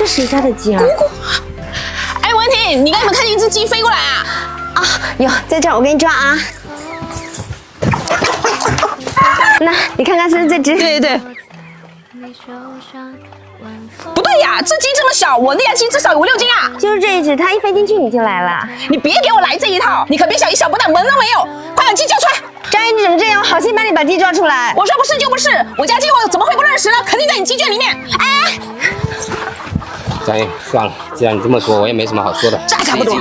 谁家的鸡啊？哎，文婷，你刚有没有看见一只鸡飞过来啊？啊，有，在这儿，我给你抓啊。那你看看是不是这只？对对对。不对呀，这鸡这么小，我那家鸡至少有5、6斤啊！就是这一只，它一飞进去你就来了。你别给我来这一套，你可别小一小不但门都没有，快把鸡叫出来！张姨，你怎么这样？我好心帮你把鸡抓出来。我说不是就不是，我家鸡我怎么会不认识呢？肯定在你鸡圈里面。哎，张姨，算了，既然你这么说，我也没什么好说的。这还差不多。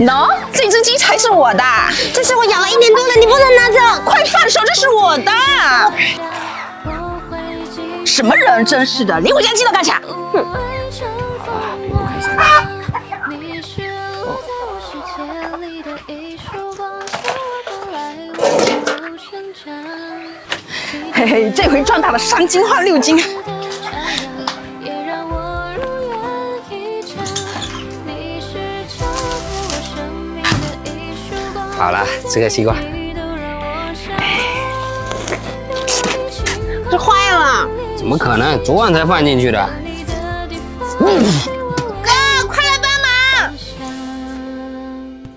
喏，这只鸡才是我的，这是我养了1年多的，你不能拿走。快放手，这是我的。什么人，真是的，连我家鸡都敢抢。哼！嘿嘿，这回赚大了，3斤换6斤。好了，吃个西瓜。这坏了。怎么可能？昨晚才放进去的。哥，快来帮忙！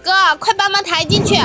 哥，快帮忙抬进去。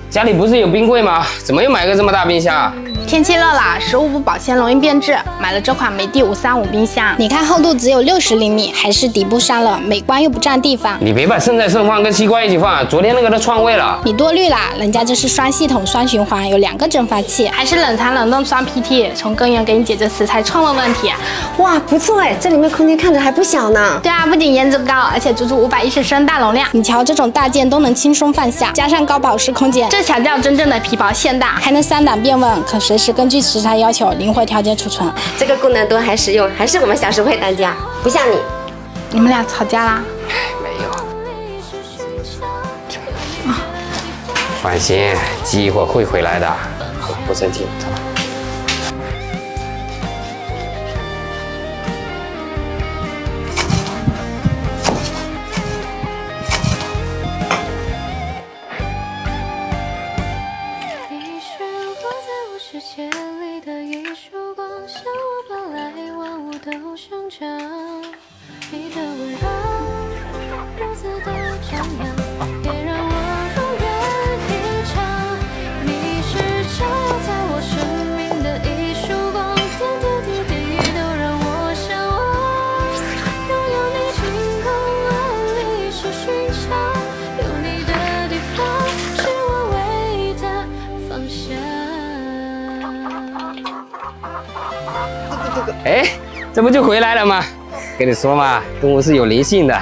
家里不是有冰柜吗？怎么又买个这么大冰箱啊？天气热了，食物不保鲜，容易变质，买了这款美的535冰箱。你看厚度只有60厘米，还是底部上了，美观又不占地方。你别把剩菜剩饭跟西瓜一起放，昨天那个都串味了。你多虑啦，人家这是双系统双循环，有2个蒸发器，还是冷藏冷冻双 PT， 从根源给你解决食材串味问题。哇，不错哎，这里面空间看着还不小呢。对啊，不仅颜值高，而且足足510升大容量。你瞧这种大件都能轻松放下，加上高保湿空间，这才叫真正的皮薄馅大，还能3档变温，可随时根据食材要求灵活调节储存。这个功能多还实用，还是我们小时会当家，不像你。你们俩吵架啦？没有。放心，鸡一会儿会回来的。好了，不生气，走吧。哎，这不就回来了吗？跟你说嘛，动物是有灵性的。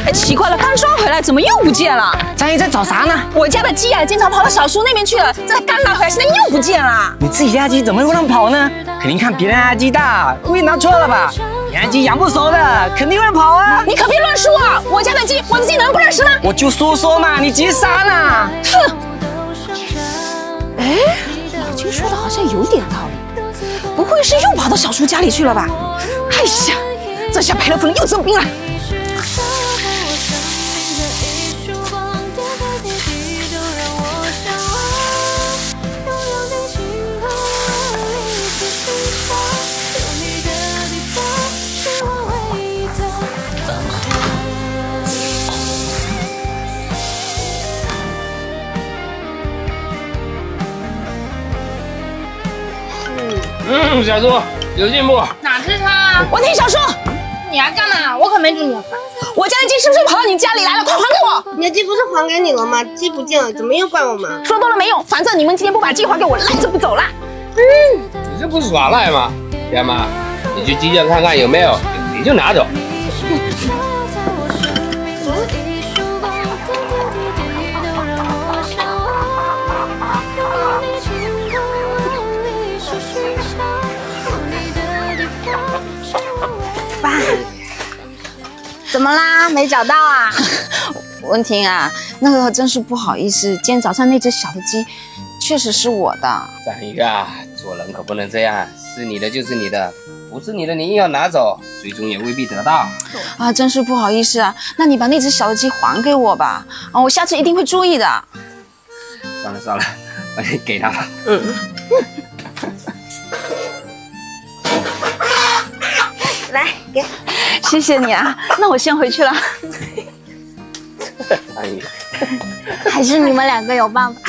哎，奇怪了，刚抓回来怎么又不见了？张姨在找啥呢？我家的鸡啊，经常跑到小叔那边去了，这刚拿回来，现在又不见了。你自己家鸡怎么会乱跑呢？肯定看别人家鸡大，故意拿错了吧？别人鸡养不熟的，肯定会跑啊！你可别乱说啊！我家的鸡，我的鸡能不认识吗？我就说嘛，你急啥呢？哼！哎，老金说的好像有点道理，不会是又跑到小叔家里去了吧？哎呀，这下赔了夫人又增兵了。小叔有进步。哪是他？我听小叔，你要干嘛？我可没煮你的饭。我家的鸡是不是跑到你家里来了？快还给我！你的鸡不是还给你了吗？鸡不见了，怎么又怪我们？说多了没用，反正你们今天不把鸡还给我，赖着不走啦。你这不是耍赖吗？爹妈，你去鸡圈看看有没有，你就拿走。爸，怎么啦？没找到啊？文婷啊，那个真是不好意思，今天早上那只小的鸡确实是我的。张宇啊，做人可不能这样，是你的就是你的，不是你的，你硬要拿走，最终也未必得到。啊，真是不好意思啊。那你把那只小的鸡还给我吧。啊，我下次一定会注意的。算了，我得给他吧。来给。谢谢你啊，那我先回去了。哎呀，还是你们两个有办法。